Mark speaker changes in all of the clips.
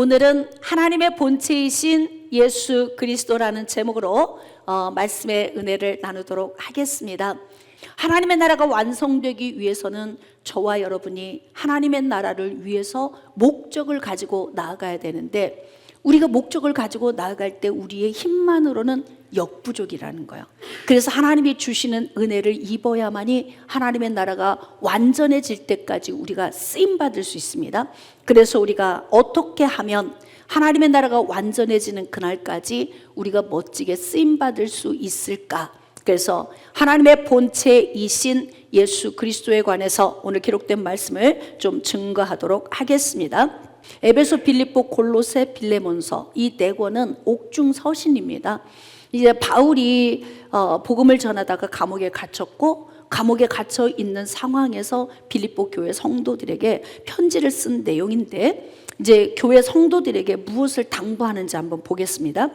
Speaker 1: 오늘은 하나님의 본체이신 예수 그리스도라는 제목으로 말씀의 은혜를 나누도록 하겠습니다. 하나님의 나라가 완성되기 위해서는 저와 여러분이 하나님의 나라를 위해서 목적을 가지고 나아가야 되는데, 우리가 목적을 가지고 나아갈 때 우리의 힘만으로는 역부족이라는 거예요. 그래서 하나님이 주시는 은혜를 입어야만이 하나님의 나라가 완전해질 때까지 우리가 쓰임받을 수 있습니다. 그래서 우리가 어떻게 하면 하나님의 나라가 완전해지는 그날까지 우리가 멋지게 쓰임받을 수 있을까? 그래서 하나님의 본체이신 예수 그리스도에 관해서 오늘 기록된 말씀을 좀 증거하도록 하겠습니다. 에베소, 빌립보, 골로새, 빌레몬서, 이 네 권은 옥중서신입니다. 이제 바울이 복음을 전하다가 감옥에 갇혔고, 감옥에 갇혀 있는 상황에서 빌립보 교회 성도들에게 편지를 쓴 내용인데, 이제 교회 성도들에게 무엇을 당부하는지 한번 보겠습니다.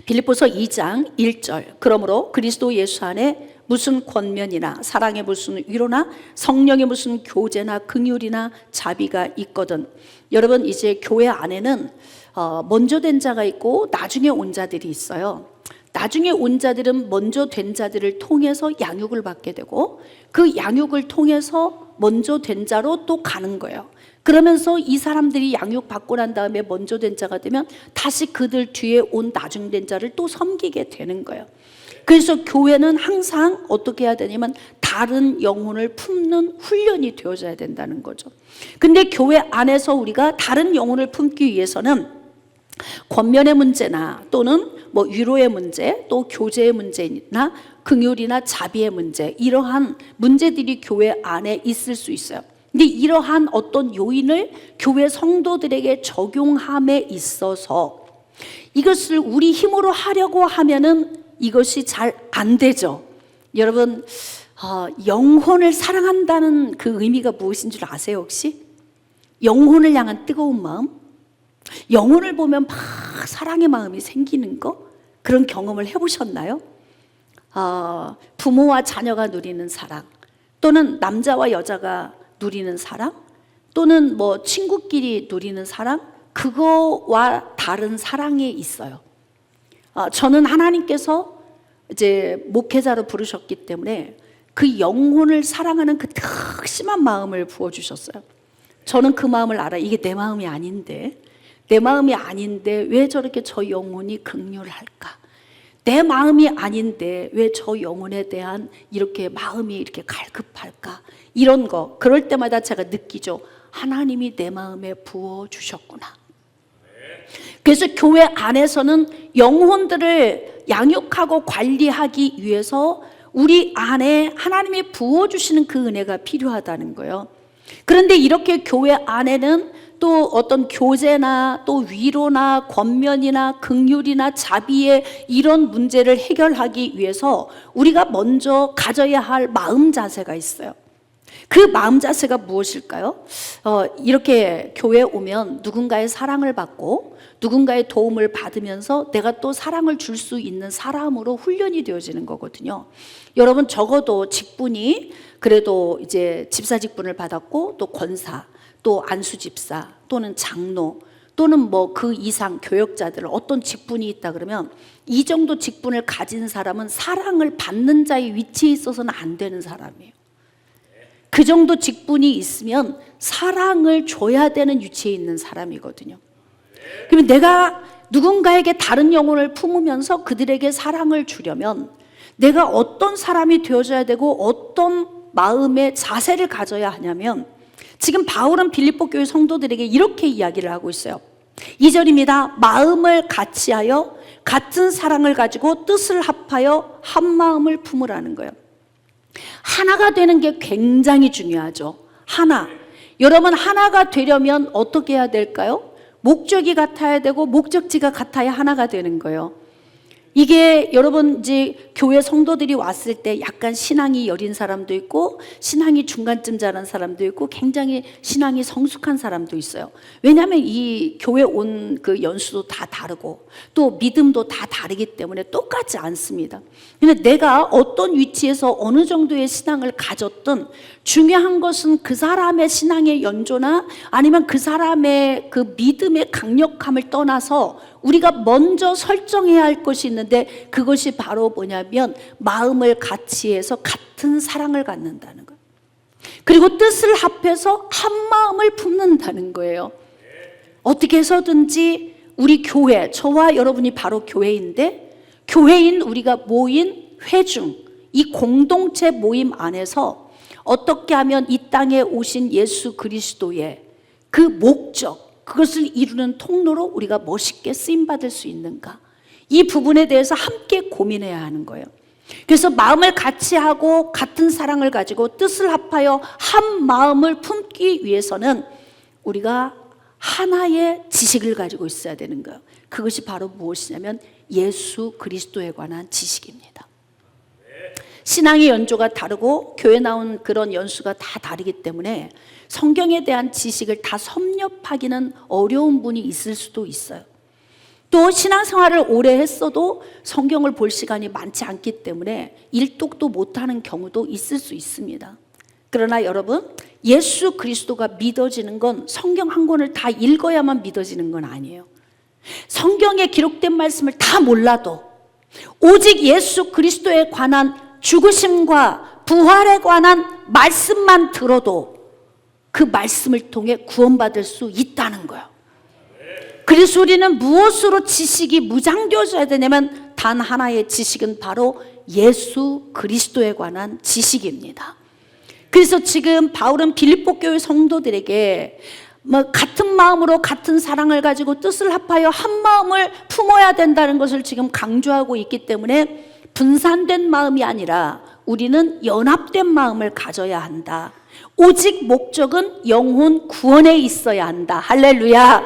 Speaker 1: 빌립보서 2장 1절, 그러므로 그리스도 예수 안에 무슨 권면이나 사랑의 무슨 위로나 성령의 무슨 교제나 긍휼이나 자비가 있거든. 여러분, 이제 교회 안에는 먼저 된 자가 있고 나중에 온 자들이 있어요. 나중에 온 자들은 먼저 된 자들을 통해서 양육을 받게 되고, 그 양육을 통해서 먼저 된 자로 또 가는 거예요. 그러면서 이 사람들이 양육받고 난 다음에 먼저 된 자가 되면 다시 그들 뒤에 온 나중된 자를 또 섬기게 되는 거예요. 그래서 교회는 항상 어떻게 해야 되냐면 다른 영혼을 품는 훈련이 되어져야 된다는 거죠. 근데 교회 안에서 우리가 다른 영혼을 품기 위해서는 권면의 문제나 또는 뭐 위로의 문제, 또 교제의 문제나 긍휼이나 자비의 문제, 이러한 문제들이 교회 안에 있을 수 있어요. 근데 이러한 어떤 요인을 교회 성도들에게 적용함에 있어서 이것을 우리 힘으로 하려고 하면은 이것이 잘 안 되죠. 여러분, 영혼을 사랑한다는 그 의미가 무엇인 줄 아세요 혹시? 영혼을 향한 뜨거운 마음, 영혼을 보면 막 사랑의 마음이 생기는 거, 그런 경험을 해보셨나요? 부모와 자녀가 누리는 사랑, 또는 남자와 여자가 누리는 사랑, 또는 뭐 친구끼리 누리는 사랑, 그거와 다른 사랑이 있어요. 저는 하나님께서 이제 목회자로 부르셨기 때문에 그 영혼을 사랑하는 그 특심한 마음을 부어주셨어요. 저는 그 마음을 알아요. 이게 내 마음이 아닌데, 내 마음이 아닌데 왜 저렇게 저 영혼이 긍휼할까? 내 마음이 아닌데 왜 저 영혼에 대한 이렇게 마음이 이렇게 갈급할까? 이런 거, 그럴 때마다 제가 느끼죠. 하나님이 내 마음에 부어주셨구나. 그래서 교회 안에서는 영혼들을 양육하고 관리하기 위해서 우리 안에 하나님이 부어주시는 그 은혜가 필요하다는 거예요. 그런데 이렇게 교회 안에는 또 어떤 교제나 또 위로나 권면이나 긍휼이나 자비의 이런 문제를 해결하기 위해서 우리가 먼저 가져야 할 마음 자세가 있어요. 그 마음 자세가 무엇일까요? 이렇게 교회에 오면 누군가의 사랑을 받고 누군가의 도움을 받으면서 내가 또 사랑을 줄 수 있는 사람으로 훈련이 되어지는 거거든요. 여러분, 적어도 직분이 그래도 이제 집사 직분을 받았고, 또 권사, 또 안수집사, 또는 장로, 또는 뭐 그 이상 교역자들 어떤 직분이 있다 그러면 이 정도 직분을 가진 사람은 사랑을 받는 자의 위치에 있어서는 안 되는 사람이에요. 그 정도 직분이 있으면 사랑을 줘야 되는 위치에 있는 사람이거든요. 그러면 내가 누군가에게 다른 영혼을 품으면서 그들에게 사랑을 주려면 내가 어떤 사람이 되어줘야 되고 어떤 마음의 자세를 가져야 하냐면, 지금 바울은 빌립보 교회 성도들에게 이렇게 이야기를 하고 있어요. 2절입니다. 마음을 같이하여 같은 사랑을 가지고 뜻을 합하여 한 마음을 품으라는 거예요. 하나가 되는 게 굉장히 중요하죠. 하나. 여러분, 하나가 되려면 어떻게 해야 될까요? 목적이 같아야 되고 목적지가 같아야 하나가 되는 거예요. 이게 여러분, 이제 교회 성도들이 왔을 때 약간 신앙이 여린 사람도 있고 신앙이 중간쯤 자란 사람도 있고 굉장히 신앙이 성숙한 사람도 있어요. 왜냐하면 이 교회 온 그 연수도 다 다르고 또 믿음도 다 다르기 때문에 똑같지 않습니다. 근데 내가 어떤 위치에서 어느 정도의 신앙을 가졌든 중요한 것은 그 사람의 신앙의 연조나 아니면 그 사람의 그 믿음의 강력함을 떠나서 우리가 먼저 설정해야 할 것이 있는데, 그것이 바로 뭐냐면 마음을 같이 해서 같은 사랑을 갖는다는 거예요. 그리고 뜻을 합해서 한 마음을 품는다는 거예요. 어떻게 해서든지 우리 교회, 저와 여러분이 바로 교회인데, 교회인 우리가 모인 회중, 이 공동체 모임 안에서 어떻게 하면 이 땅에 오신 예수 그리스도의 그 목적, 그것을 이루는 통로로 우리가 멋있게 쓰임받을 수 있는가, 이 부분에 대해서 함께 고민해야 하는 거예요. 그래서 마음을 같이 하고 같은 사랑을 가지고 뜻을 합하여 한 마음을 품기 위해서는 우리가 하나의 지식을 가지고 있어야 되는 거예요. 그것이 바로 무엇이냐면 예수 그리스도에 관한 지식입니다. 신앙의 연조가 다르고 교회 나온 그런 연수가 다 다르기 때문에 성경에 대한 지식을 다 섭렵하기는 어려운 분이 있을 수도 있어요. 또 신앙생활을 오래 했어도 성경을 볼 시간이 많지 않기 때문에 일독도 못하는 경우도 있을 수 있습니다. 그러나 여러분, 예수 그리스도가 믿어지는 건 성경 한 권을 다 읽어야만 믿어지는 건 아니에요. 성경에 기록된 말씀을 다 몰라도 오직 예수 그리스도에 관한 죽으심과 부활에 관한 말씀만 들어도 그 말씀을 통해 구원받을 수 있다는 거예요. 그래서 우리는 무엇으로 지식이 무장되어져야 되냐면 단 하나의 지식은 바로 예수 그리스도에 관한 지식입니다. 그래서 지금 바울은 빌립보 교회 성도들에게 같은 마음으로 같은 사랑을 가지고 뜻을 합하여 한 마음을 품어야 된다는 것을 지금 강조하고 있기 때문에 분산된 마음이 아니라 우리는 연합된 마음을 가져야 한다. 오직 목적은 영혼 구원에 있어야 한다. 할렐루야.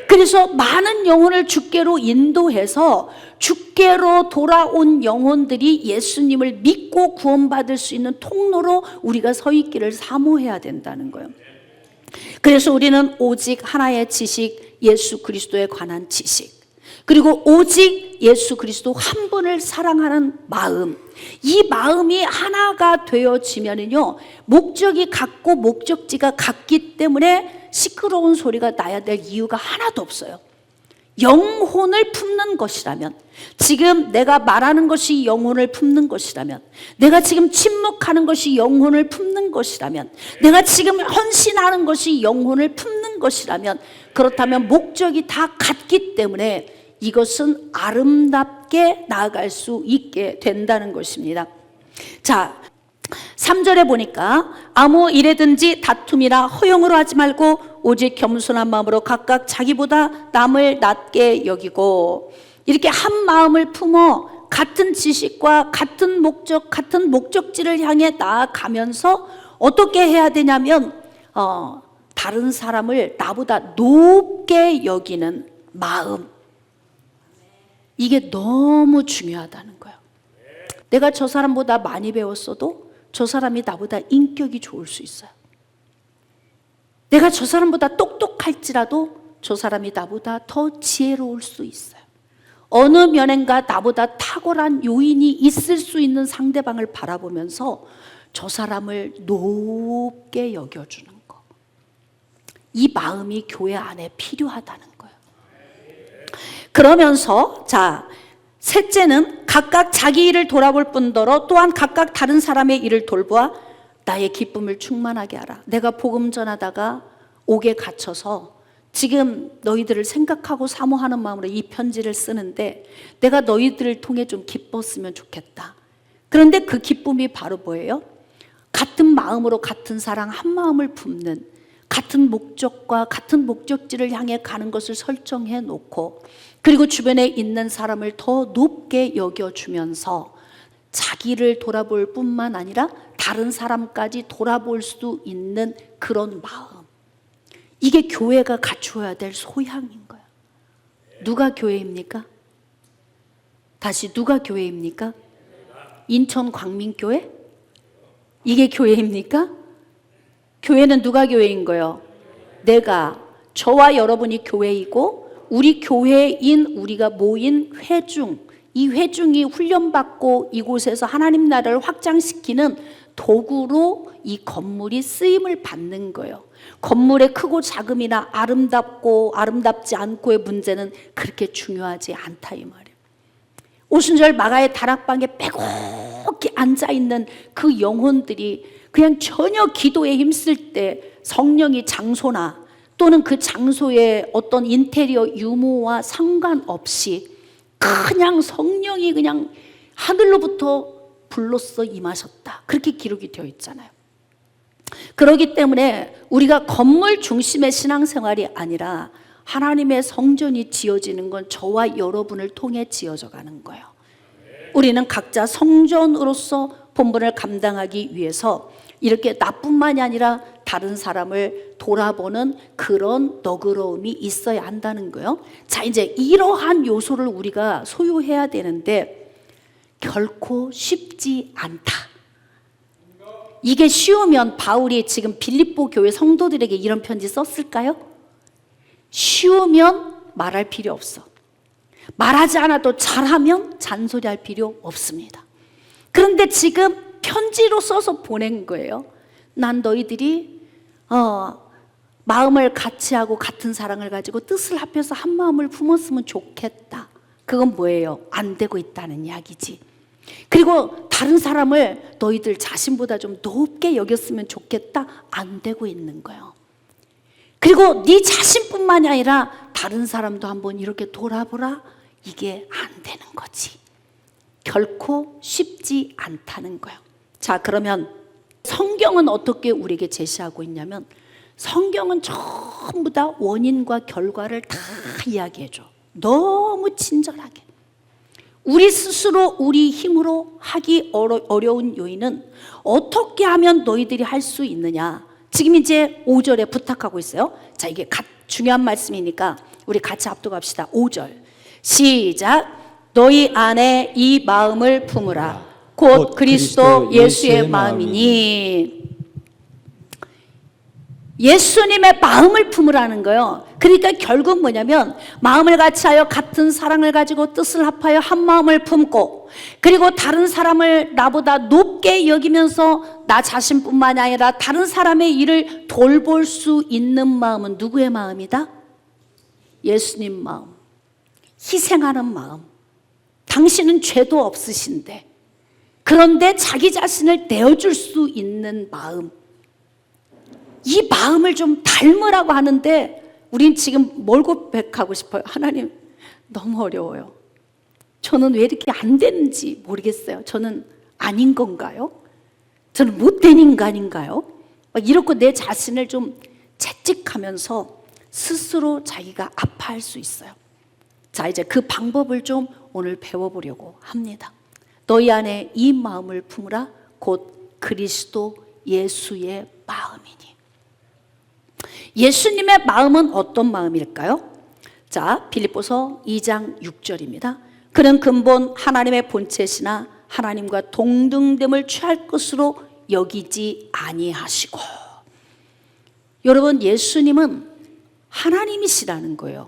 Speaker 1: 그래서 많은 영혼을 주께로 인도해서 주께로 돌아온 영혼들이 예수님을 믿고 구원받을 수 있는 통로로 우리가 서 있기를 사모해야 된다는 거예요. 그래서 우리는 오직 하나의 지식, 예수 그리스도에 관한 지식, 그리고 오직 예수 그리스도 한 분을 사랑하는 마음, 이 마음이 하나가 되어지면은요, 목적이 같고 목적지가 같기 때문에 시끄러운 소리가 나야 될 이유가 하나도 없어요. 영혼을 품는 것이라면, 지금 내가 말하는 것이 영혼을 품는 것이라면, 내가 지금 침묵하는 것이 영혼을 품는 것이라면, 내가 지금 헌신하는 것이 영혼을 품는 것이라면, 그렇다면 목적이 다 같기 때문에 이것은 아름답게 나아갈 수 있게 된다는 것입니다. 자, 3절에 보니까 아무 일에든지 다툼이나 허용으로 하지 말고 오직 겸손한 마음으로 각각 자기보다 남을 낮게 여기고, 이렇게 한 마음을 품어 같은 지식과 같은 목적, 같은 목적지를 향해 나아가면서 어떻게 해야 되냐면 다른 사람을 나보다 높게 여기는 마음, 이게 너무 중요하다는 거예요. 내가 저 사람보다 많이 배웠어도 저 사람이 나보다 인격이 좋을 수 있어요. 내가 저 사람보다 똑똑할지라도 저 사람이 나보다 더 지혜로울 수 있어요. 어느 면인가 나보다 탁월한 요인이 있을 수 있는 상대방을 바라보면서 저 사람을 높게 여겨주는 거, 이 마음이 교회 안에 필요하다는 거예요. 그러면서 자, 셋째는 각각 자기 일을 돌아볼 뿐더러 또한 각각 다른 사람의 일을 돌보아 나의 기쁨을 충만하게 하라. 내가 복음 전하다가 옥에 갇혀서 지금 너희들을 생각하고 사모하는 마음으로 이 편지를 쓰는데 내가 너희들을 통해 좀 기뻤으면 좋겠다. 그런데 그 기쁨이 바로 뭐예요? 같은 마음으로 같은 사랑, 한 마음을 품는, 같은 목적과 같은 목적지를 향해 가는 것을 설정해 놓고, 그리고 주변에 있는 사람을 더 높게 여겨주면서 자기를 돌아볼 뿐만 아니라 다른 사람까지 돌아볼 수 있는 그런 마음, 이게 교회가 갖추어야 될 소양인 거야. 누가 교회입니까? 다시, 누가 교회입니까? 인천 광민교회? 이게 교회입니까? 교회는 누가 교회인 거예요? 내가, 저와 여러분이 교회이고 우리 교회인 우리가 모인 회중, 이 회중이 훈련받고 이곳에서 하나님 나라를 확장시키는 도구로 이 건물이 쓰임을 받는 거예요. 건물의 크고 작음이나 아름답고 아름답지 않고의 문제는 그렇게 중요하지 않다 이 말이에요. 오순절 마가의 다락방에 빼곡히 앉아있는 그 영혼들이 그냥 전혀 기도에 힘쓸 때 성령이 장소나 또는 그 장소의 어떤 인테리어 유무와 상관없이 그냥 성령이 그냥 하늘로부터 불로써 임하셨다. 그렇게 기록이 되어 있잖아요. 그렇기 때문에 우리가 건물 중심의 신앙생활이 아니라 하나님의 성전이 지어지는 건 저와 여러분을 통해 지어져 가는 거예요. 우리는 각자 성전으로서 본분을 감당하기 위해서 이렇게 나뿐만이 아니라 다른 사람을 돌아보는 그런 너그러움이 있어야 한다는 거예요. 자, 이제 이러한 요소를 우리가 소유해야 되는데 결코 쉽지 않다. 이게 쉬우면 바울이 지금 빌립보 교회 성도들에게 이런 편지 썼을까요? 쉬우면 말할 필요 없어. 말하지 않아도 잘하면 잔소리할 필요 없습니다. 그런데 지금 편지로 써서 보낸 거예요. 난 너희들이 마음을 같이 하고 같은 사랑을 가지고 뜻을 합해서 한 마음을 품었으면 좋겠다. 그건 뭐예요? 안 되고 있다는 이야기지. 그리고 다른 사람을 너희들 자신보다 좀 높게 여겼으면 좋겠다. 안 되고 있는 거예요. 그리고 네 자신뿐만이 아니라 다른 사람도 한번 이렇게 돌아보라. 이게 안 되는 거지. 결코 쉽지 않다는 거예요. 자, 그러면 성경은 어떻게 우리에게 제시하고 있냐면 성경은 전부 다 원인과 결과를 다 이야기해줘. 너무 친절하게. 우리 스스로 우리 힘으로 하기 어려운 요인은 어떻게 하면 너희들이 할 수 있느냐. 지금 이제 5절에 부탁하고 있어요. 자, 이게 중요한 말씀이니까 우리 같이 압도합시다. 5절 시작. 너희 안에 이 마음을 품으라. 곧 그리스도 예수의 마음이니. 예수님의 마음을 품으라는 거예요. 그러니까 결국 뭐냐면 마음을 같이하여 같은 사랑을 가지고 뜻을 합하여 한 마음을 품고, 그리고 다른 사람을 나보다 높게 여기면서 나 자신뿐만 아니라 다른 사람의 일을 돌볼 수 있는 마음은 누구의 마음이다? 예수님 마음. 희생하는 마음. 당신은 죄도 없으신데 그런데 자기 자신을 내어줄 수 있는 마음. 이 마음을 좀 닮으라고 하는데 우린 지금 뭘 고백하고 싶어요? 하나님, 너무 어려워요. 저는 왜 이렇게 안 되는지 모르겠어요. 저는 아닌 건가요? 저는 못된 인간인가요? 막 이렇게 내 자신을 좀 채찍하면서 스스로 자기가 아파할 수 있어요. 자, 이제 그 방법을 좀 오늘 배워보려고 합니다. 너희 안에 이 마음을 품으라. 곧 그리스도 예수의 마음이니. 예수님의 마음은 어떤 마음일까요? 자, 빌립보서 2장 6절입니다. 그는 근본 하나님의 본체시나 하나님과 동등됨을 취할 것으로 여기지 아니하시고. 여러분, 예수님은 하나님이시라는 거예요.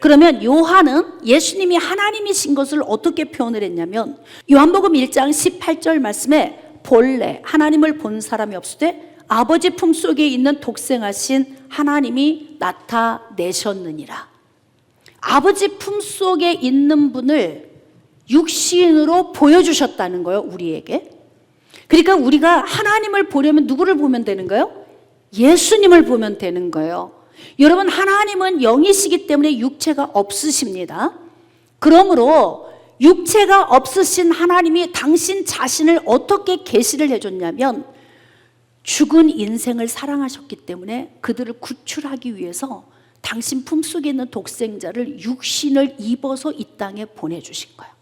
Speaker 1: 그러면 요한은 예수님이 하나님이신 것을 어떻게 표현을 했냐면 요한복음 1장 18절 말씀에 본래 하나님을 본 사람이 없으되 아버지 품속에 있는 독생하신 하나님이 나타내셨느니라. 아버지 품속에 있는 분을 육신으로 보여주셨다는 거예요, 우리에게. 그러니까 우리가 하나님을 보려면 누구를 보면 되는 거예요? 예수님을 보면 되는 거예요. 여러분, 하나님은 영이시기 때문에 육체가 없으십니다. 그러므로 육체가 없으신 하나님이 당신 자신을 어떻게 계시를 해줬냐면 죽은 인생을 사랑하셨기 때문에 그들을 구출하기 위해서 당신 품속에 있는 독생자를 육신을 입어서 이 땅에 보내주신 거예요.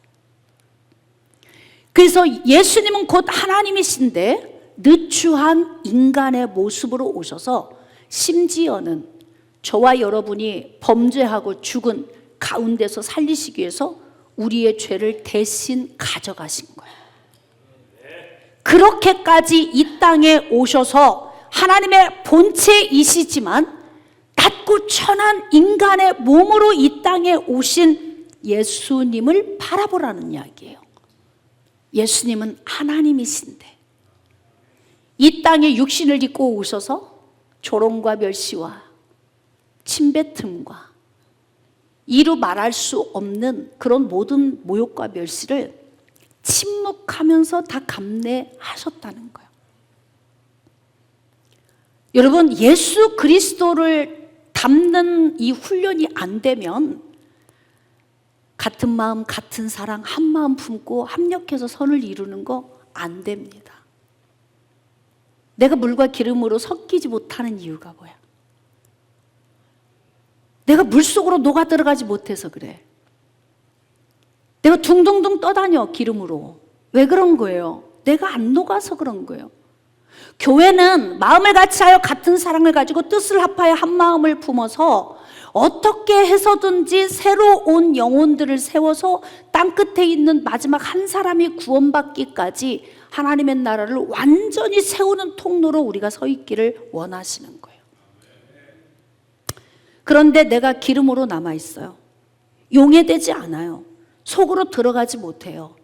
Speaker 1: 그래서 예수님은 곧 하나님이신데 느추한 인간의 모습으로 오셔서 심지어는 저와 여러분이 범죄하고 죽은 가운데서 살리시기 위해서 우리의 죄를 대신 가져가신 거예요. 그렇게까지 이 땅에 오셔서 하나님의 본체이시지만 낮고 천한 인간의 몸으로 이 땅에 오신 예수님을 바라보라는 이야기예요. 예수님은 하나님이신데 이 땅에 육신을 입고 오셔서 조롱과 멸시와 침뱉음과 이루 말할 수 없는 그런 모든 모욕과 멸시를 침묵하면서 다 감내하셨다는 거예요. 여러분, 예수 그리스도를 닮는 이 훈련이 안 되면 같은 마음, 같은 사랑, 한 마음 품고 합력해서 선을 이루는 거 안 됩니다. 내가 물과 기름으로 섞이지 못하는 이유가 뭐야? 내가 물속으로 녹아 들어가지 못해서 그래. 내가 둥둥둥 떠다녀 기름으로. 왜 그런 거예요? 내가 안 녹아서 그런 거예요. 교회는 마음을 같이하여 같은 사랑을 가지고 뜻을 합하여 한 마음을 품어서 어떻게 해서든지 새로 온 영혼들을 세워서 땅끝에 있는 마지막 한 사람이 구원받기까지 하나님의 나라를 완전히 세우는 통로로 우리가 서 있기를 원하시는 거예요. 그런데 내가 기름으로 남아있어요. 용해되지 않아요. 속으로 들어가지 못해요.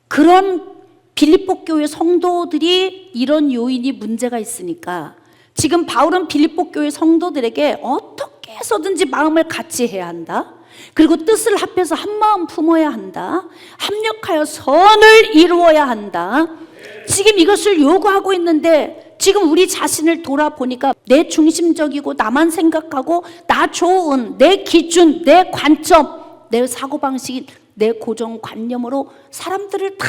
Speaker 1: 그런 빌립보 교회 성도들이 이런 요인이 문제가 있으니까 지금 바울은 빌립보 교회 성도들에게 어떻게 해서든지 마음을 같이 해야 한다. 그리고 뜻을 합해서 한 마음 품어야 한다. 합력하여 선을 이루어야 한다. 지금 이것을 요구하고 있는데 지금 우리 자신을 돌아보니까 내 중심적이고 나만 생각하고 나 좋은 내 기준, 내 관점, 내 사고방식, 내 고정관념으로 사람들을 다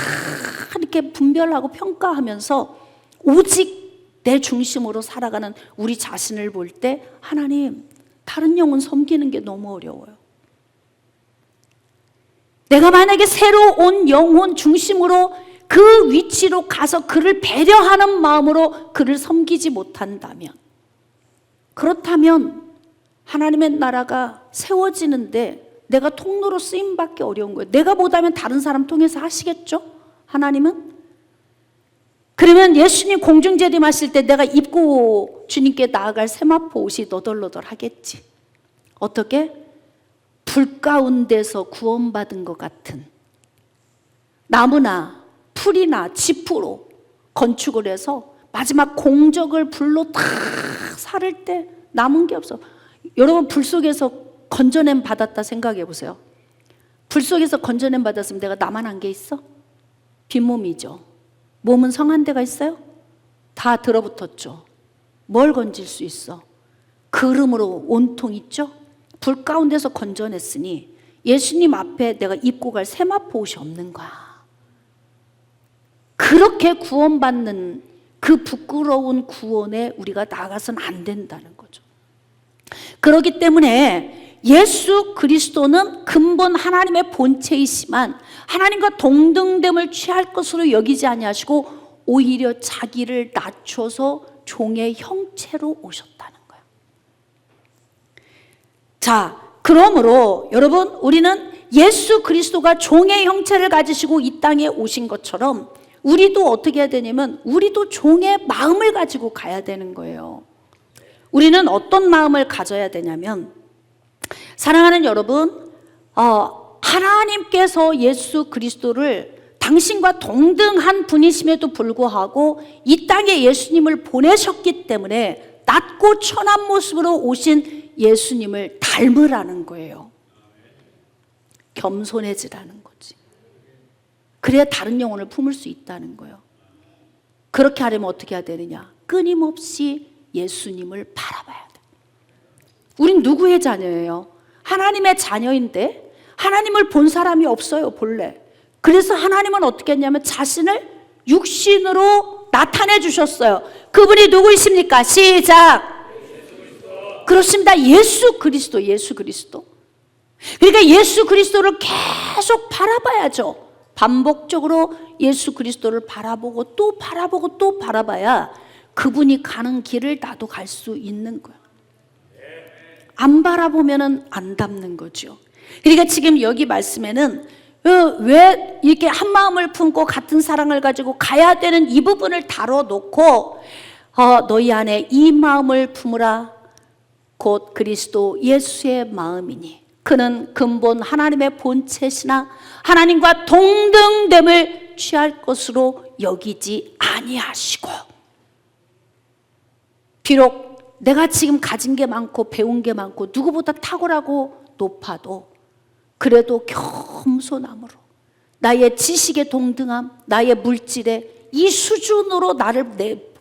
Speaker 1: 이렇게 분별하고 평가하면서 오직 내 중심으로 살아가는 우리 자신을 볼 때 하나님, 다른 영혼 섬기는 게 너무 어려워요. 내가 만약에 새로 온 영혼 중심으로 그 위치로 가서 그를 배려하는 마음으로 그를 섬기지 못한다면, 그렇다면 하나님의 나라가 세워지는데 내가 통로로 쓰임받기 어려운 거예요. 내가 못하면 다른 사람 통해서 하시겠죠? 하나님은? 그러면 예수님 공중재림하실 때 내가 입고 주님께 나아갈 세마포 옷이 너덜너덜하겠지. 어떻게? 불 가운데서 구원받은 것 같은, 나무나 풀이나 지푸로 건축을 해서 마지막 공적을 불로 탁 사를 때 남은 게 없어. 여러분, 불 속에서 건져냄 받았다 생각해 보세요. 불 속에서 건져냄 받았으면 내가 나만 한 게 있어? 빈몸이죠. 몸은 성한 데가 있어요? 다 들어붙었죠. 뭘 건질 수 있어? 그름으로 온통 있죠? 불 가운데서 건져냈으니 예수님 앞에 내가 입고 갈 세마포 옷이 없는 거야. 그렇게 구원받는 그 부끄러운 구원에 우리가 나가서는 안 된다는 거죠. 그렇기 때문에 예수 그리스도는 근본 하나님의 본체이시만 하나님과 동등됨을 취할 것으로 여기지 아니하시고 오히려 자기를 낮춰서 종의 형체로 오셨다는 거예요. 자, 그러므로 여러분, 우리는 예수 그리스도가 종의 형체를 가지시고 이 땅에 오신 것처럼 우리도 어떻게 해야 되냐면 우리도 종의 마음을 가지고 가야 되는 거예요. 우리는 어떤 마음을 가져야 되냐면, 사랑하는 여러분, 하나님께서 예수 그리스도를 당신과 동등한 분이심에도 불구하고 이 땅에 예수님을 보내셨기 때문에 낮고 천한 모습으로 오신 예수님을 닮으라는 거예요. 겸손해지라는 거지. 그래야 다른 영혼을 품을 수 있다는 거예요. 그렇게 하려면 어떻게 해야 되느냐? 끊임없이 예수님을 바라봐야 돼. 우린 누구의 자녀예요? 하나님의 자녀인데 하나님을 본 사람이 없어요, 본래. 그래서 하나님은 어떻게 했냐면 자신을 육신으로 나타내 주셨어요. 그분이 누구이십니까? 시작. 그렇습니다. 예수 그리스도, 예수 그리스도. 그러니까 예수 그리스도를 계속 바라봐야죠. 반복적으로 예수 그리스도를 바라보고 또 바라보고 또 바라봐야 그분이 가는 길을 나도 갈 수 있는 거야. 안 바라보면은 안 닮는 거죠. 그러니까 지금 여기 말씀에는 왜 이렇게 한 마음을 품고 같은 사랑을 가지고 가야 되는 이 부분을 다뤄놓고 너희 안에 이 마음을 품으라 곧 그리스도 예수의 마음이니 그는 근본 하나님의 본체시나 하나님과 동등됨을 취할 것으로 여기지 아니하시고 비록 내가 지금 가진 게 많고 배운 게 많고 누구보다 탁월하고 높아도 그래도 겸손함으로 나의 지식의 동등함, 나의 물질의 이 수준으로 나를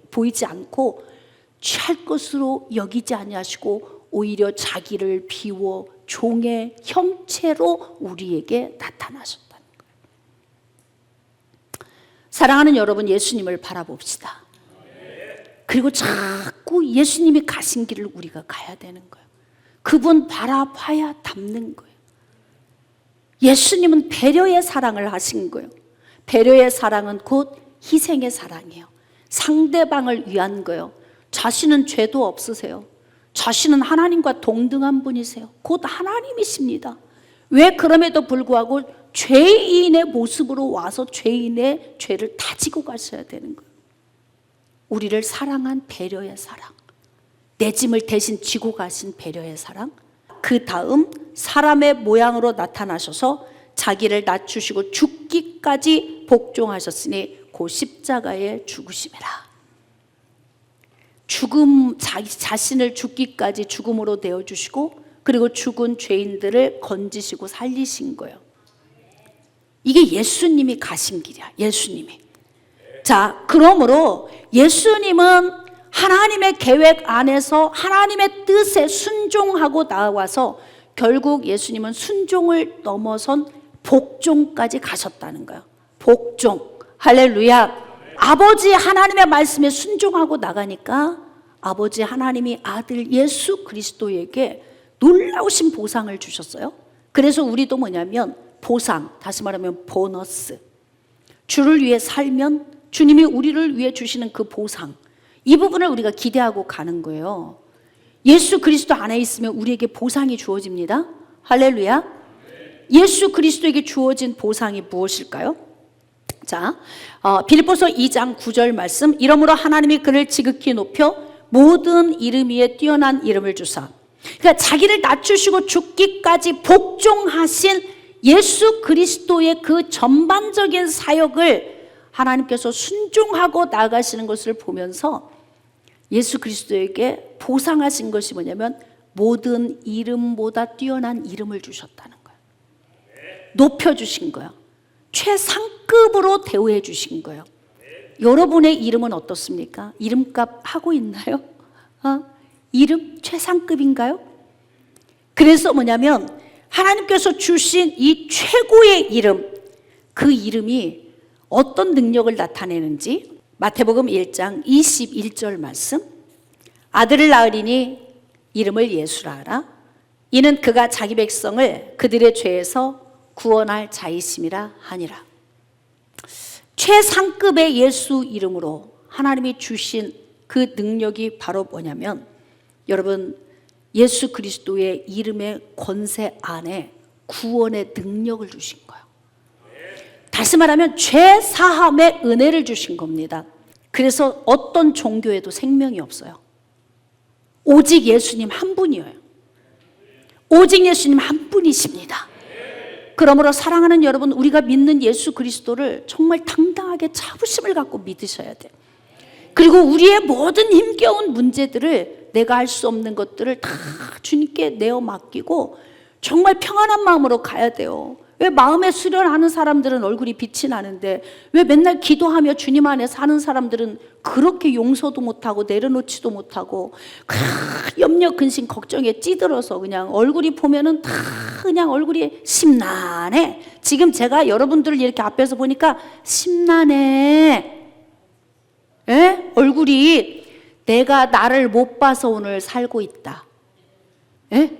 Speaker 1: 보이지 않고 취할 것으로 여기지 아니하시고 오히려 자기를 비워 종의 형체로 우리에게 나타나셨다는 거예요. 사랑하는 여러분, 예수님을 바라봅시다. 그리고 자꾸 예수님이 가신 길을 우리가 가야 되는 거예요. 그분 바라봐야 닮는 거예요. 예수님은 배려의 사랑을 하신 거예요. 배려의 사랑은 곧 희생의 사랑이에요. 상대방을 위한 거예요. 자신은 죄도 없으세요. 자신은 하나님과 동등한 분이세요. 곧 하나님이십니다. 왜 그럼에도 불구하고 죄인의 모습으로 와서 죄인의 죄를 다지고 가셔야 되는 거예요. 우리를 사랑한 배려의 사랑, 내 짐을 대신 지고 가신 배려의 사랑, 그 다음 사람의 모양으로 나타나셔서 자기를 낮추시고 죽기까지 복종하셨으니 그 십자가에 죽으심이라. 죽음, 자기 자신을 죽기까지 죽음으로 내어주시고 그리고 죽은 죄인들을 건지시고 살리신 거예요. 이게 예수님이 가신 길이야. 예수님이. 자, 그러므로 예수님은 하나님의 계획 안에서 하나님의 뜻에 순종하고 나와서 결국 예수님은 순종을 넘어선 복종까지 가셨다는 거예요. 복종. 할렐루야. 아버지 하나님의 말씀에 순종하고 나가니까 아버지 하나님이 아들 예수 그리스도에게 놀라우신 보상을 주셨어요. 그래서 우리도 뭐냐면 보상, 다시 말하면 보너스. 주를 위해 살면 주님이 우리를 위해 주시는 그 보상, 이 부분을 우리가 기대하고 가는 거예요. 예수 그리스도 안에 있으면 우리에게 보상이 주어집니다. 할렐루야. 예수 그리스도에게 주어진 보상이 무엇일까요? 자, 빌립보서 2장 9절 말씀. 이러므로 하나님이 그를 지극히 높여 모든 이름 위에 뛰어난 이름을 주사. 그러니까 자기를 낮추시고 죽기까지 복종하신 예수 그리스도의 그 전반적인 사역을 하나님께서 순종하고 나아가시는 것을 보면서 예수 그리스도에게 보상하신 것이 뭐냐면 모든 이름보다 뛰어난 이름을 주셨다는 거예요. 높여주신 거예요. 최상급으로 대우해 주신 거예요. 여러분의 이름은 어떻습니까? 이름값 하고 있나요? 이름 최상급인가요? 그래서 뭐냐면 하나님께서 주신 이 최고의 이름, 그 이름이 어떤 능력을 나타내는지 마태복음 1장 21절 말씀. 아들을 낳으리니 이름을 예수라 하라. 이는 그가 자기 백성을 그들의 죄에서 구원할 자이심이라 하니라. 최상급의 예수 이름으로 하나님이 주신 그 능력이 바로 뭐냐면 여러분, 예수 그리스도의 이름의 권세 안에 구원의 능력을 주신 거예요. 다시 말하면 죄 사함의 은혜를 주신 겁니다. 그래서 어떤 종교에도 생명이 없어요. 오직 예수님 한 분이에요. 오직 예수님 한 분이십니다. 그러므로 사랑하는 여러분, 우리가 믿는 예수 그리스도를 정말 당당하게 자부심을 갖고 믿으셔야 돼요. 그리고 우리의 모든 힘겨운 문제들을, 내가 할 수 없는 것들을 다 주님께 내어 맡기고 정말 평안한 마음으로 가야 돼요. 왜 마음에 수련하는 사람들은 얼굴이 빛이 나는데 왜 맨날 기도하며 주님 안에 사는 사람들은 그렇게 용서도 못하고 내려놓지도 못하고 염려 근심 걱정에 찌들어서 그냥 얼굴이 보면은 다 그냥 얼굴이 심란해. 지금 제가 여러분들을 이렇게 앞에서 보니까 심란해. 에? 얼굴이 내가 나를 못 봐서 오늘 살고 있다. 에?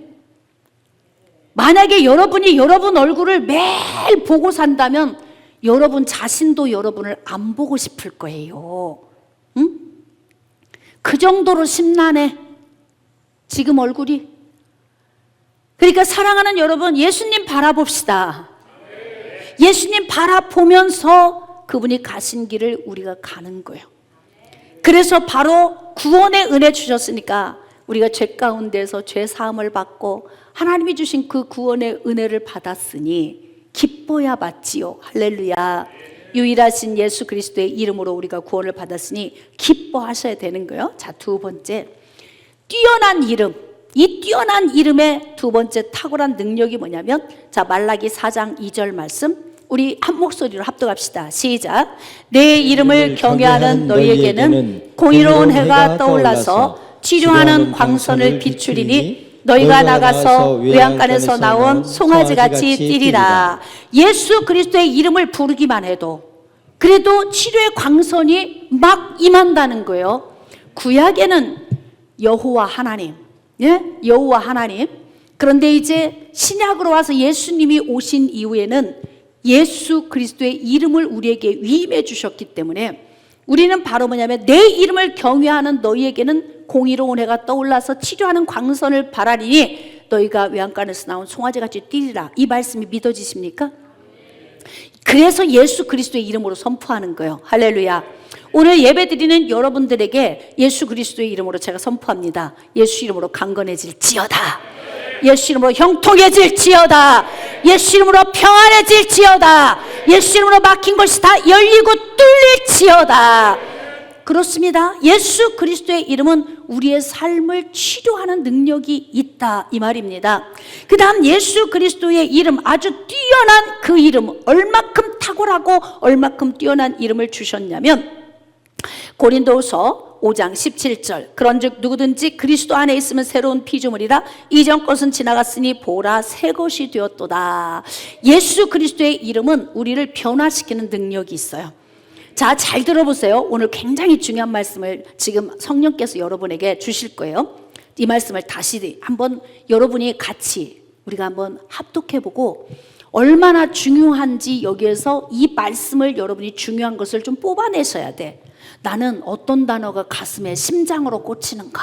Speaker 1: 만약에 여러분이 여러분 얼굴을 매일 보고 산다면 여러분 자신도 여러분을 안 보고 싶을 거예요. 응? 그 정도로 심란해. 지금 얼굴이. 그러니까 사랑하는 여러분, 예수님 바라봅시다. 예수님 바라보면서 그분이 가신 길을 우리가 가는 거예요. 그래서 바로 구원의 은혜 주셨으니까 우리가 죄 가운데서 죄 사함을 받고 하나님이 주신 그 구원의 은혜를 받았으니 기뻐야 맞지요. 할렐루야. 유일하신 예수 그리스도의 이름으로 우리가 구원을 받았으니 기뻐하셔야 되는 거예요. 자, 두 번째, 뛰어난 이름. 이 뛰어난 이름의 두 번째 탁월한 능력이 뭐냐면, 자, 말라기 4장 2절 말씀 우리 한 목소리로 합독합시다. 시작. 내 이름을 경외하는 너희에게는 공의로운 해가 떠올라서 치료하는 광선을 비추리니 너희가 나가서 외양간에서 나온 송아지같이 뛰리라. 예수 그리스도의 이름을 부르기만 해도 그래도 치료의 광선이 막 임한다는 거예요. 구약에는 여호와 하나님, 예? 여호와 하나님. 그런데 이제 신약으로 와서 예수님이 오신 이후에는 예수 그리스도의 이름을 우리에게 위임해 주셨기 때문에 우리는 바로 뭐냐면, 내 이름을 경외하는 너희에게는 공의로운 해가 떠올라서 치료하는 광선을 바라리니 너희가 외양간에서 나온 송아지같이 뛰리라. 이 말씀이 믿어지십니까? 그래서 예수 그리스도의 이름으로 선포하는 거예요. 할렐루야. 오늘 예배드리는 여러분들에게 예수 그리스도의 이름으로 제가 선포합니다. 예수 이름으로 강건해질지어다. 예수 이름으로 형통해질지어다. 예수 이름으로 평안해질지어다. 예수 이름으로 막힌 것이 다 열리고 뚫릴지어다. 그렇습니다. 예수 그리스도의 이름은 우리의 삶을 치료하는 능력이 있다, 이 말입니다. 그 다음 예수 그리스도의 이름, 아주 뛰어난 그 이름, 얼마큼 탁월하고 얼마큼 뛰어난 이름을 주셨냐면, 고린도후서 5장 17절 그런즉 누구든지 그리스도 안에 있으면 새로운 피조물이라 이전 것은 지나갔으니 보라 새 것이 되었도다. 예수 그리스도의 이름은 우리를 변화시키는 능력이 있어요. 자, 잘 들어보세요. 오늘 굉장히 중요한 말씀을 지금 성령께서 여러분에게 주실 거예요. 이 말씀을 다시 한번 여러분이 같이 우리가 한번 합독해보고 얼마나 중요한지, 여기에서 이 말씀을 여러분이 중요한 것을 좀 뽑아내셔야 돼. 나는 어떤 단어가 가슴에 심장으로 꽂히는가.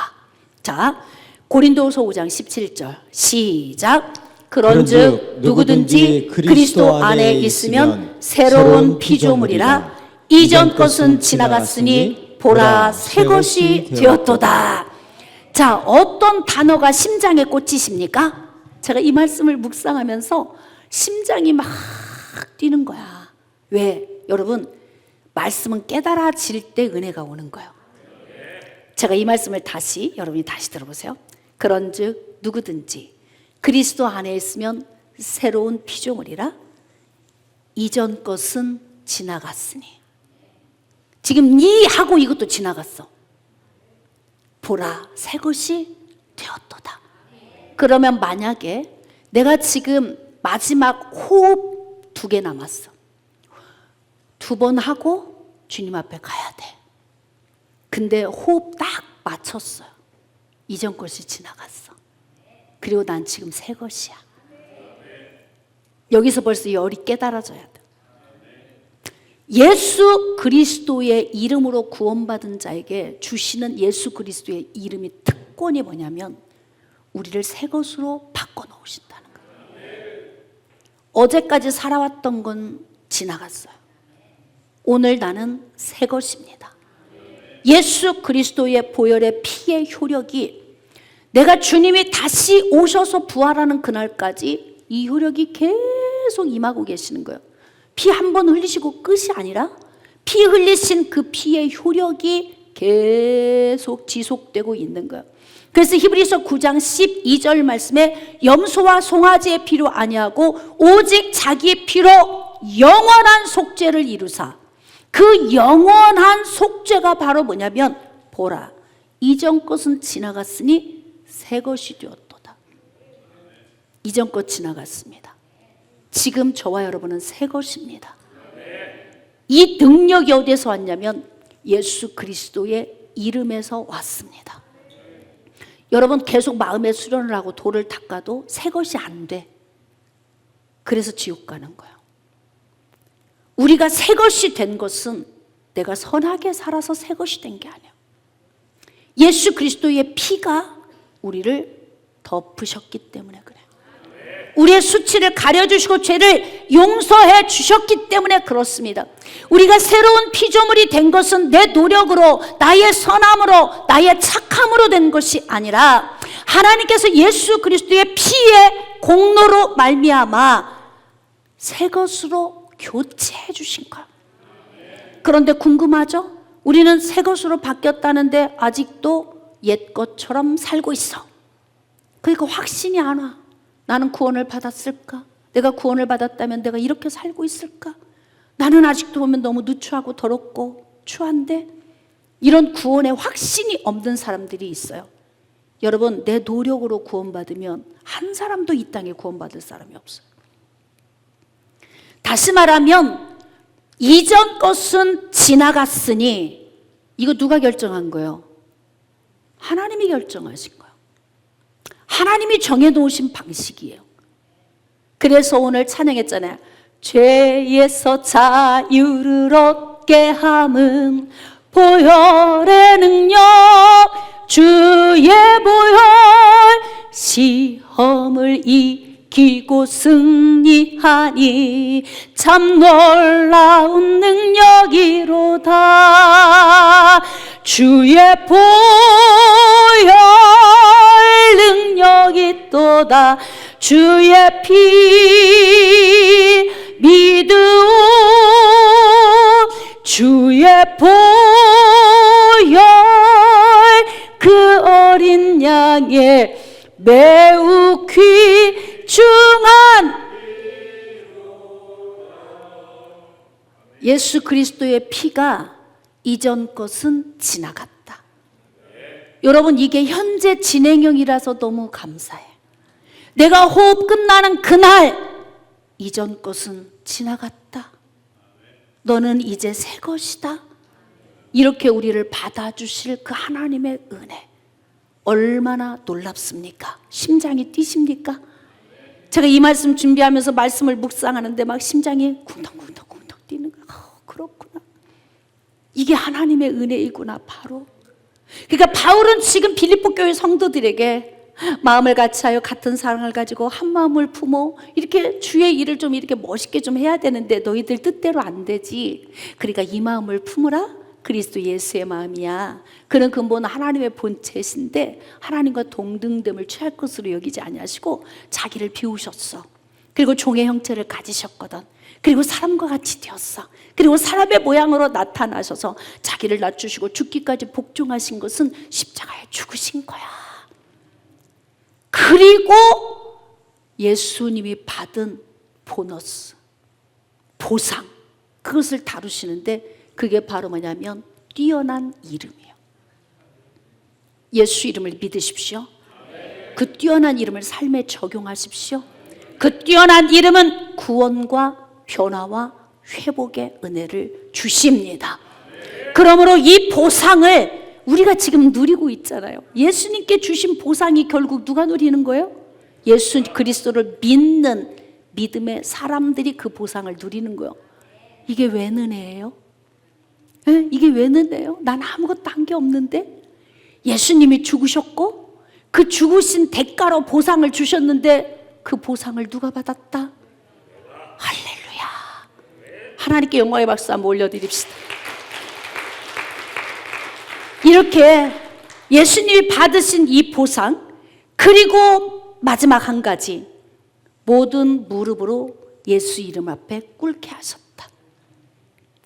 Speaker 1: 자, 고린도후서 5장 17절 시작. 그런즉 누구든지 그리스도 안에 있으면 새로운 피조물이라 이전 것은 지나갔으니 보라 새 것이 되었도다. 자, 어떤 단어가 심장에 꽂히십니까? 제가 이 말씀을 묵상하면서 심장이 막 뛰는 거야. 왜? 여러분, 말씀은 깨달아질 때 은혜가 오는 거예요. 제가 이 말씀을 여러분이 다시 들어보세요. 그런즉 누구든지 그리스도 안에 있으면 새로운 피조물이라 이전 것은 지나갔으니. 지금 이 하고 이것도 지나갔어. 보라 새 것이 되었도다. 그러면 만약에 내가 지금 마지막 호흡 2개 남았어. 2번 하고 주님 앞에 가야 돼. 근데 호흡 딱 맞췄어요. 이전 것이 지나갔어. 그리고 난 지금 새 것이야. 여기서 벌써 열이 깨달아져야 돼. 예수 그리스도의 이름으로 구원받은 자에게 주시는 예수 그리스도의 이름이 특권이 뭐냐면, 우리를 새 것으로 바꿔놓으신다는 거예요. 어제까지 살아왔던 건 지나갔어요. 오늘 나는 새 것입니다. 예수 그리스도의 보혈의 피의 효력이, 내가 주님이 다시 오셔서 부활하는 그날까지 이 효력이 계속 임하고 계시는 거예요. 피 한 번 흘리시고 끝이 아니라 피 흘리신 그 피의 효력이 계속 지속되고 있는 거예요. 그래서 히브리서 9장 12절 말씀에 염소와 송아지의 피로 아니하고 오직 자기의 피로 영원한 속죄를 이루사. 그 영원한 속죄가 바로 뭐냐면, 보라 이전 것은 지나갔으니 새 것이 되었도다. 이전 것 지나갔습니다. 지금 저와 여러분은 새 것입니다. 이 능력이 어디서 왔냐면 예수 그리스도의 이름에서 왔습니다. 여러분, 계속 마음에 수련을 하고 돌을 닦아도 새 것이 안 돼. 그래서 지옥 가는 거예요. 우리가 새 것이 된 것은 내가 선하게 살아서 새 것이 된 게 아니에요. 예수 그리스도의 피가 우리를 덮으셨기 때문에 그래요. 우리의 수치를 가려주시고 죄를 용서해 주셨기 때문에 그렇습니다. 우리가 새로운 피조물이 된 것은 내 노력으로, 나의 선함으로, 나의 착함으로 된 것이 아니라 하나님께서 예수 그리스도의 피의 공로로 말미암아 새 것으로 교체해 주신 거예요. 그런데 궁금하죠? 우리는 새 것으로 바뀌었다는데 아직도 옛 것처럼 살고 있어. 그러니까 확신이 안 와. 나는 구원을 받았을까? 내가 구원을 받았다면 내가 이렇게 살고 있을까? 나는 아직도 보면 너무 누추하고 더럽고 추한데, 이런 구원에 확신이 없는 사람들이 있어요. 여러분, 내 노력으로 구원받으면 한 사람도 이 땅에 구원받을 사람이 없어요. 다시 말하면 이전 것은 지나갔으니, 이거 누가 결정한 거예요? 하나님이 결정하신 거예요. 하나님이 정해놓으신 방식이에요. 그래서 오늘 찬양했잖아요. 죄에서 자유를 얻게 함은 보혈의 능력, 주의 보혈, 시험을 이기고 승리하니 참 놀라운 능력이로다. 주의 보혈 능력이 또다. 주의 피 믿음, 주의 보혈 그 어린 양의 매우 귀중한 예수 그리스도의 피가 이전 것은 지나갔다. 여러분, 이게 현재 진행형이라서 너무 감사해. 내가 호흡 끝나는 그날 이전 것은 지나갔다. 너는 이제 새 것이다. 이렇게 우리를 받아주실 그 하나님의 은혜, 얼마나 놀랍습니까? 심장이 뛰십니까? 제가 이 말씀 준비하면서 말씀을 묵상하는데 막 심장이 쿵덕쿵덕쿵덕 뛰는 거예요. 그렇구나. 이게 하나님의 은혜이구나. 바로 그러니까 바울은 지금 빌립보 교회 성도들에게 마음을 같이하여 같은 사랑을 가지고 한 마음을 품어, 이렇게 주의 일을 좀 이렇게 멋있게 좀 해야 되는데 너희들 뜻대로 안 되지. 그러니까 이 마음을 품으라. 그리스도 예수의 마음이야. 그런 근본은 하나님의 본체신데 하나님과 동등됨을 취할 것으로 여기지 아니하시고 자기를 비우셨어. 그리고 종의 형체를 가지셨거든. 그리고 사람과 같이 되었어. 그리고 사람의 모양으로 나타나셔서 자기를 낮추시고 죽기까지 복종하신 것은 십자가에 죽으신 거야. 그리고 예수님이 받은 보너스, 보상, 그것을 다루시는데 그게 바로 뭐냐면 뛰어난 이름이에요. 예수 이름을 믿으십시오. 그 뛰어난 이름을 삶에 적용하십시오. 그 뛰어난 이름은 구원과 변화와 회복의 은혜를 주십니다. 그러므로 이 보상을 우리가 지금 누리고 있잖아요. 예수님께 주신 보상이 결국 누가 누리는 거예요? 예수 그리스도를 믿는 믿음의 사람들이 그 보상을 누리는 거예요. 이게 왜 은혜예요? 이게 왜 은혜예요? 난 아무것도 한 게 없는데 예수님이 죽으셨고 그 죽으신 대가로 보상을 주셨는데 그 보상을 누가 받았다? 할렐루야. 하나님께 영광의 박수 한번 올려드립시다. 이렇게 예수님이 받으신 이 보상, 그리고 마지막 한 가지, 모든 무릎으로 예수 이름 앞에 꿇게 하셨다.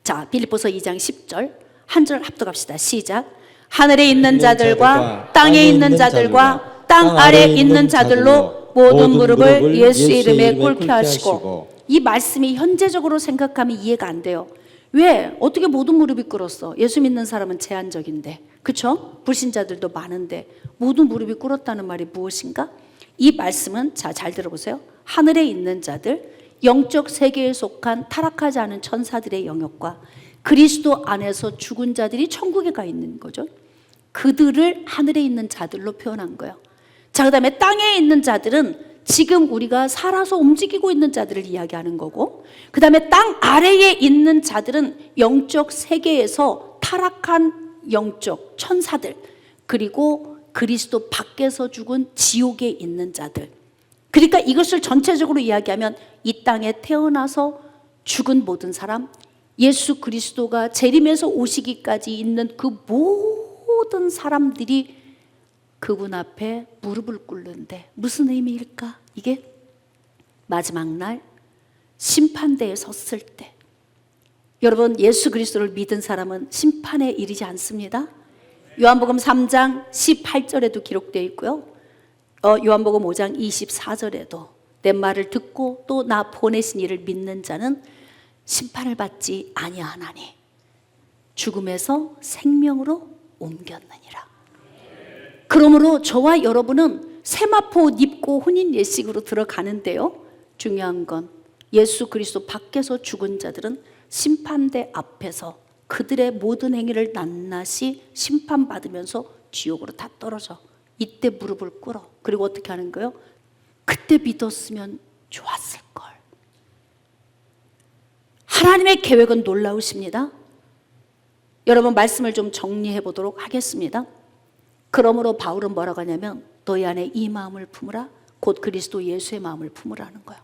Speaker 1: 자, 빌립보서 2장 10절 한 절 합독합시다. 시작. 하늘에 있는 자들과 땅에 있는 자들과 땅 아래 있는 자들로 모든 무릎을 예수 이름에 꿇게 하시고. 이 말씀이 현재적으로 생각하면 이해가 안 돼요. 왜? 어떻게 모든 무릎이 꿇었어? 예수 믿는 사람은 제한적인데, 그렇죠? 불신자들도 많은데 모든 무릎이 꿇었다는 말이 무엇인가? 이 말씀은, 자, 잘 들어보세요. 하늘에 있는 자들, 영적 세계에 속한 타락하지 않은 천사들의 영역과 그리스도 안에서 죽은 자들이 천국에 가 있는 거죠. 그들을 하늘에 있는 자들로 표현한 거예요. 자, 그 다음에 땅에 있는 자들은 지금 우리가 살아서 움직이고 있는 자들을 이야기하는 거고, 그 다음에 땅 아래에 있는 자들은 영적 세계에서 타락한 영적 천사들, 그리고 그리스도 밖에서 죽은 지옥에 있는 자들, 그러니까 이것을 전체적으로 이야기하면 이 땅에 태어나서 죽은 모든 사람, 예수 그리스도가 재림해서 오시기까지 있는 그 모든 사람들이 그분 앞에 무릎을 꿇는데 무슨 의미일까? 이게 마지막 날 심판대에 섰을 때, 여러분 예수 그리스도를 믿은 사람은 심판에 이르지 않습니다. 요한복음 3장 18절에도 기록되어 있고요, 요한복음 5장 24절에도 내 말을 듣고 또 나 보내신 이를 믿는 자는 심판을 받지 아니하나니 죽음에서 생명으로 옮겼느니라. 그러므로 저와 여러분은 세마포 옷 입고 혼인 예식으로 들어가는데요, 중요한 건 예수 그리스도 밖에서 죽은 자들은 심판대 앞에서 그들의 모든 행위를 낱낱이 심판받으면서 지옥으로 다 떨어져. 이때 무릎을 꿇어. 그리고 어떻게 하는 거예요? 그때 믿었으면 좋았을걸. 하나님의 계획은 놀라우십니다. 여러분 말씀을 좀 정리해 보도록 하겠습니다. 그러므로 바울은 뭐라고 하냐면 너희 안에 이 마음을 품으라, 곧 그리스도 예수의 마음을 품으라는 거예요.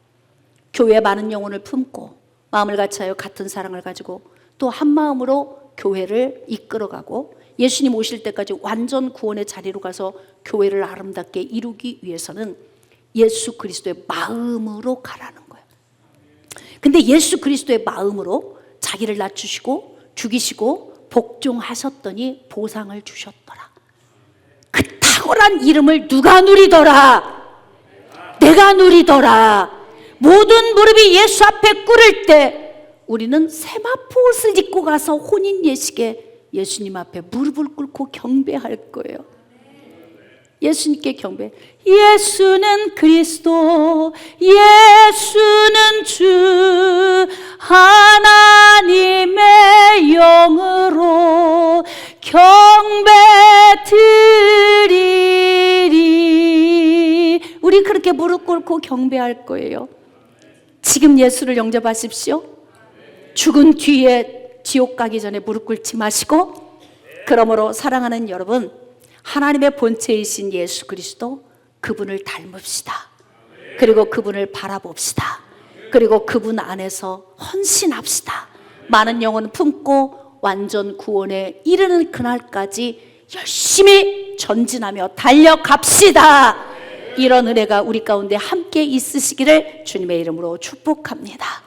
Speaker 1: 교회에 많은 영혼을 품고 마음을 같이하여 같은 사랑을 가지고 또 한 마음으로 교회를 이끌어가고 예수님 오실 때까지 완전 구원의 자리로 가서 교회를 아름답게 이루기 위해서는 예수 그리스도의 마음으로 가라는 거예요. 근데 예수 그리스도의 마음으로 자기를 낮추시고 죽이시고 복종하셨더니 보상을 주셨더라. 그 탁월한 이름을 누가 누리더라? 내가 누리더라. 모든 무릎이 예수 앞에 꿇을 때 우리는 세마포 옷을 입고 가서 혼인 예식에 예수님 앞에 무릎을 꿇고 경배할 거예요. 예수님께 경배. 예수는 그리스도, 예수는 주, 하나님의 영으로 경배 드리리. 우리 그렇게 무릎 꿇고 경배할 거예요. 지금 예수를 영접하십시오. 죽은 뒤에 지옥 가기 전에 무릎 꿇지 마시고, 그러므로 사랑하는 여러분, 하나님의 본체이신 예수 그리스도, 그분을 닮읍시다. 그리고 그분을 바라봅시다. 그리고 그분 안에서 헌신합시다. 많은 영혼 품고 완전 구원에 이르는 그날까지 열심히 전진하며 달려갑시다. 이런 은혜가 우리 가운데 함께 있으시기를 주님의 이름으로 축복합니다.